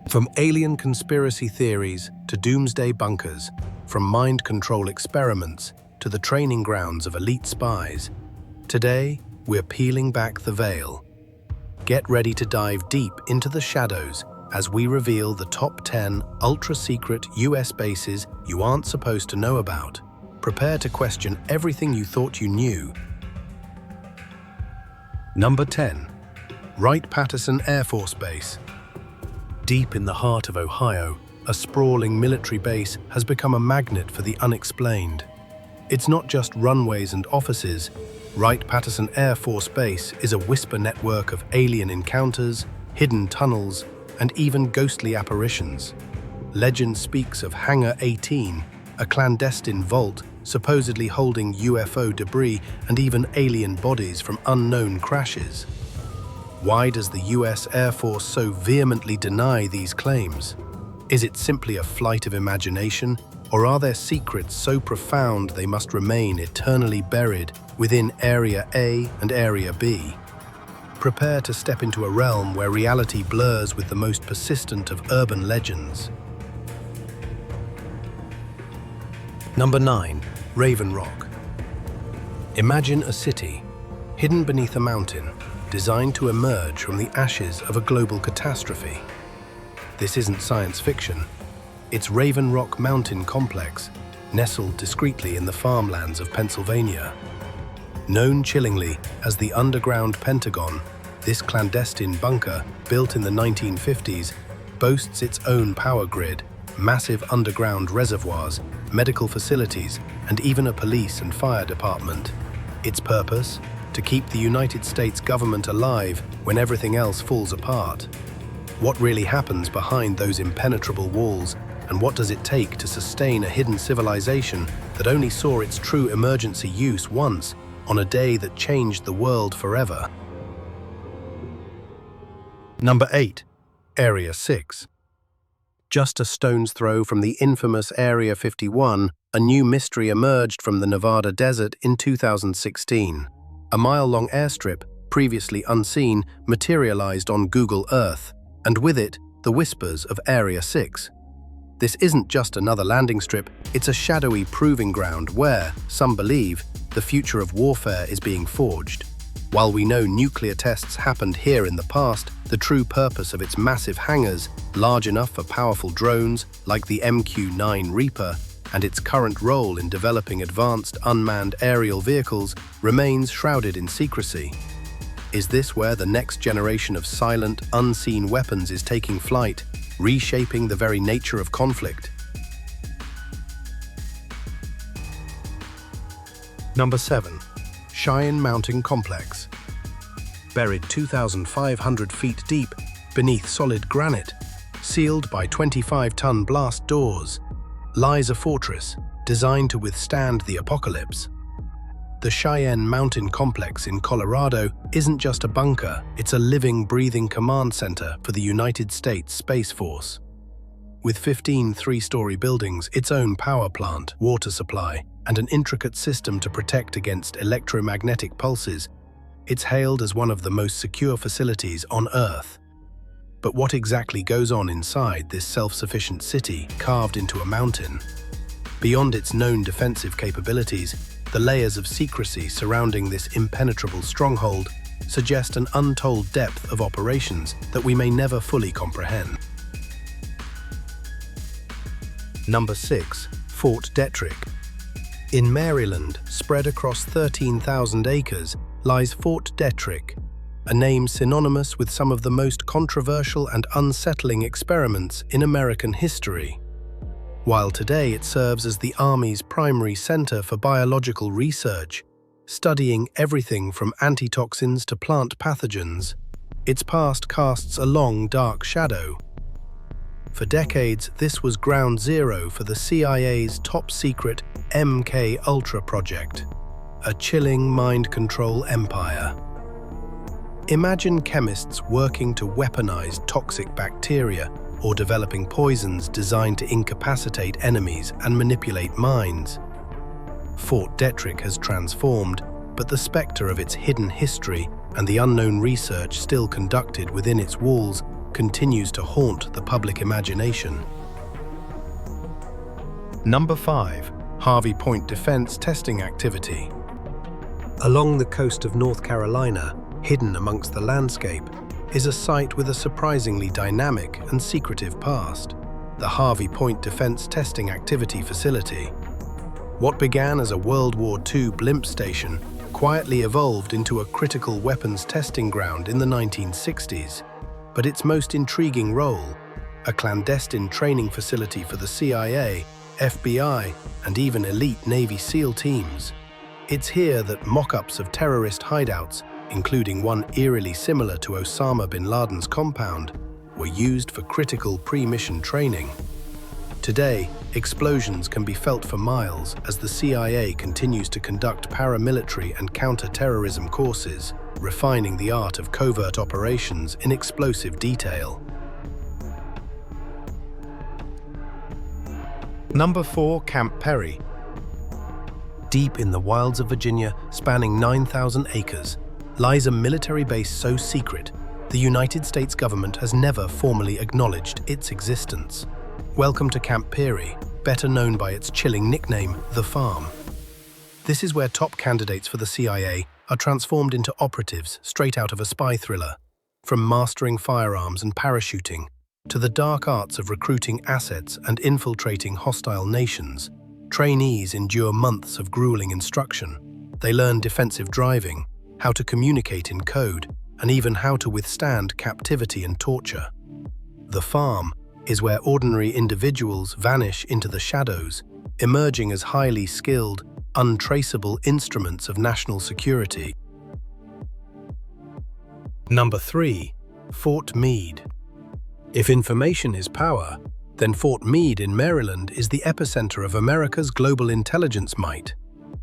From alien conspiracy theories to doomsday bunkers, from mind control experiments to the training grounds of elite spies, today we're peeling back the veil. Get ready to dive deep into the shadows as we reveal the top 10 ultra-secret US bases you aren't supposed to know about. Prepare to question everything you thought you knew. Number 10. Wright Patterson Air Force Base. Deep in the heart of Ohio, a sprawling military base has become a magnet for the unexplained. It's not just runways and offices. Wright Patterson Air Force Base is a whisper network of alien encounters, hidden tunnels, and even ghostly apparitions. Legend speaks of Hangar 18, a clandestine vault supposedly holding UFO debris and even alien bodies from unknown crashes. Why does the US Air Force so vehemently deny these claims? Is it simply a flight of imagination, or are there secrets so profound they must remain eternally buried within Area A and Area B? Prepare to step into a realm where reality blurs with the most persistent of urban legends. Number 9. Raven Rock. Imagine a city, hidden beneath a mountain, designed to emerge from the ashes of a global catastrophe. This isn't science fiction. It's Raven Rock Mountain Complex, nestled discreetly in the farmlands of Pennsylvania. Known chillingly as the Underground Pentagon, this clandestine bunker, built in the 1950s, boasts its own power grid, massive underground reservoirs, medical facilities, and even a police and fire department. Its purpose? To keep the United States government alive when everything else falls apart. What really happens behind those impenetrable walls, and what does it take to sustain a hidden civilization that only saw its true emergency use once, on a day that changed the world forever? Number 8. Area 6. Just a stone's throw from the infamous Area 51, a new mystery emerged from the Nevada desert in 2016. A mile-long airstrip, previously unseen, materialized on Google Earth, and with it, the whispers of Area 6. This isn't just another landing strip, it's a shadowy proving ground where, some believe, the future of warfare is being forged. While we know nuclear tests happened here in the past, the true purpose of its massive hangars, large enough for powerful drones like the MQ-9 Reaper, and its current role in developing advanced unmanned aerial vehicles remains shrouded in secrecy. Is this where the next generation of silent, unseen weapons is taking flight, reshaping the very nature of conflict? Number 7. Cheyenne Mountain Complex. Buried 2,500 feet deep beneath solid granite, sealed by 25-ton blast doors, lies a fortress designed to withstand the apocalypse. The Cheyenne Mountain Complex in Colorado isn't just a bunker, it's a living, breathing command center for the United States Space Force. With 15 three-story buildings, its own power plant, water supply, and an intricate system to protect against electromagnetic pulses, it's hailed as one of the most secure facilities on Earth. But what exactly goes on inside this self-sufficient city carved into a mountain? Beyond its known defensive capabilities, the layers of secrecy surrounding this impenetrable stronghold suggest an untold depth of operations that we may never fully comprehend. Number 6. Fort Detric. In Maryland, spread across 13,000 acres, lies Fort Detric, a name synonymous with some of the most controversial and unsettling experiments in American history. While today it serves as the Army's primary center for biological research, studying everything from antitoxins to plant pathogens, its past casts a long, dark shadow. For decades, this was ground zero for the CIA's top-secret MK-Ultra project, a chilling mind control empire. Imagine chemists working to weaponize toxic bacteria or developing poisons designed to incapacitate enemies and manipulate minds. Fort Detric has transformed, but the specter of its hidden history and the unknown research still conducted within its walls continues to haunt the public imagination. Number 5. Harvey Point Defense Testing Activity. Along the coast of North Carolina, hidden amongst the landscape, is a site with a surprisingly dynamic and secretive past, the Harvey Point Defense Testing Activity Facility. What began as a World War II blimp station quietly evolved into a critical weapons testing ground in the 1960s, but its most intriguing role, a clandestine training facility for the CIA, FBI, and even elite Navy SEAL teams. It's here that mock-ups of terrorist hideouts, including one eerily similar to Osama bin Laden's compound, were used for critical pre-mission training. Today, explosions can be felt for miles as the CIA continues to conduct paramilitary and counter-terrorism courses, refining the art of covert operations in explosive detail. Number 4. Camp Perry. Deep in the wilds of Virginia, spanning 9,000 acres, lies a military base so secret, the United States government has never formally acknowledged its existence. Welcome to Camp Peary, better known by its chilling nickname, The Farm. This is where top candidates for the CIA are transformed into operatives straight out of a spy thriller. From mastering firearms and parachuting, to the dark arts of recruiting assets and infiltrating hostile nations, trainees endure months of grueling instruction. They learn defensive driving, how to communicate in code, and even how to withstand captivity and torture. The Farm is where ordinary individuals vanish into the shadows, emerging as highly skilled, untraceable instruments of national security. Number 3. Fort Meade. If information is power, then Fort Meade in Maryland is the epicenter of America's global intelligence might.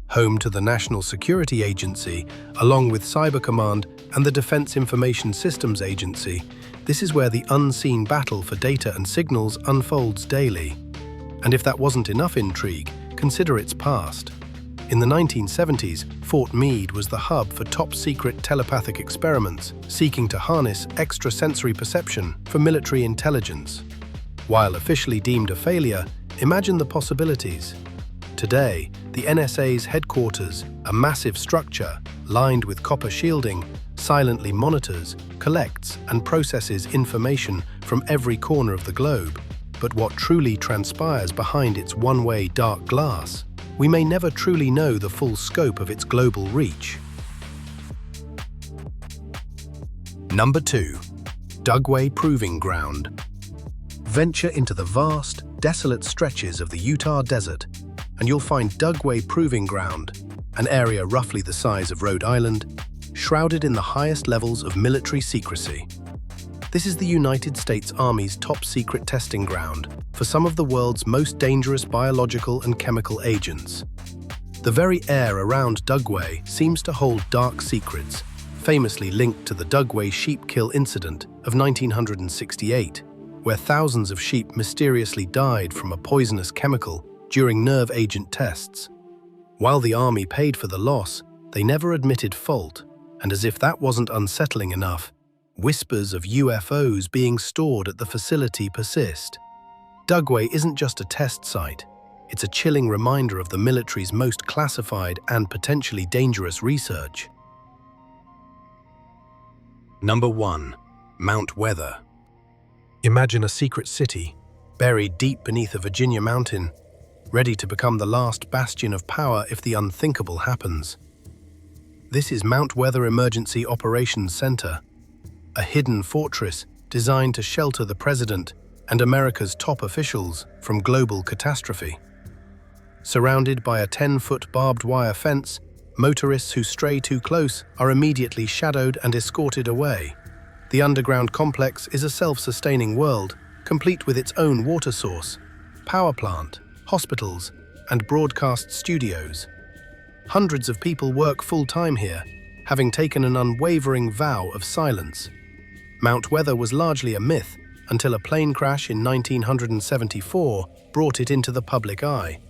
Home to the National Security Agency, along with Cyber Command and the Defense Information Systems Agency, this is where the unseen battle for data and signals unfolds daily. And if that wasn't enough intrigue, consider its past. In the 1970s, Fort Meade was the hub for top-secret telepathic experiments seeking to harness extrasensory perception for military intelligence. While officially deemed a failure, imagine the possibilities. Today, the NSA's headquarters, a massive structure lined with copper shielding, silently monitors, collects, and processes information from every corner of the globe. But what truly transpires behind its one-way dark glass? We may never truly know the full scope of its global reach. Number 2. Dougway Proving Ground. Venture into the vast, desolate stretches of the Utah desert, and you'll find Dougway Proving Ground, an area roughly the size of Rhode Island, shrouded in the highest levels of military secrecy. This is the United States Army's top-secret testing ground for some of the world's most dangerous biological and chemical agents. The very air around Dougway seems to hold dark secrets, famously linked to the Dougway sheep kill incident of 1968, where thousands of sheep mysteriously died from a poisonous chemical during nerve agent tests. While the Army paid for the loss, they never admitted fault, and as if that wasn't unsettling enough, whispers of UFOs being stored at the facility persist. Dougway isn't just a test site, it's a chilling reminder of the military's most classified and potentially dangerous research. Number 1. Mount Weather. Imagine a secret city, buried deep beneath a Virginia mountain, ready to become the last bastion of power if the unthinkable happens. This is Mount Weather Emergency Operations Center, a hidden fortress designed to shelter the president and America's top officials from global catastrophe. Surrounded by a 10-foot barbed wire fence, motorists who stray too close are immediately shadowed and escorted away. The underground complex is a self-sustaining world, complete with its own water source, power plant, hospitals, and broadcast studios. Hundreds of people work full-time here, having taken an unwavering vow of silence. Mount Weather was largely a myth until a plane crash in 1974 brought it into the public eye.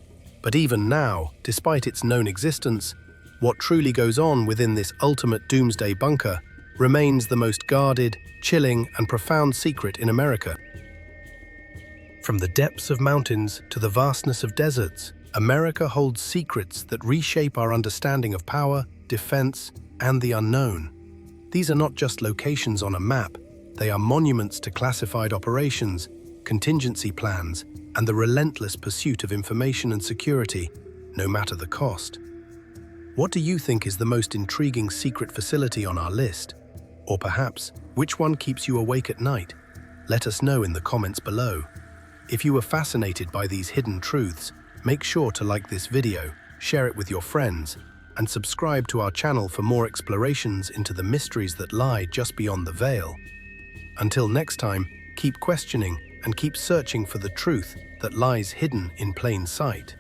But even now, despite its known existence, what truly goes on within this ultimate doomsday bunker remains the most guarded, chilling, and profound secret in America. From the depths of mountains to the vastness of deserts, America holds secrets that reshape our understanding of power, defense, and the unknown. These are not just locations on a map, they are monuments to classified operations, contingency plans, and the relentless pursuit of information and security, no matter the cost. What do you think is the most intriguing secret facility on our list? Or perhaps, which one keeps you awake at night? Let us know in the comments below. If you were fascinated by these hidden truths, make sure to like this video, share it with your friends, and subscribe to our channel for more explorations into the mysteries that lie just beyond the veil. Until next time, keep questioning and keep searching for the truth that lies hidden in plain sight.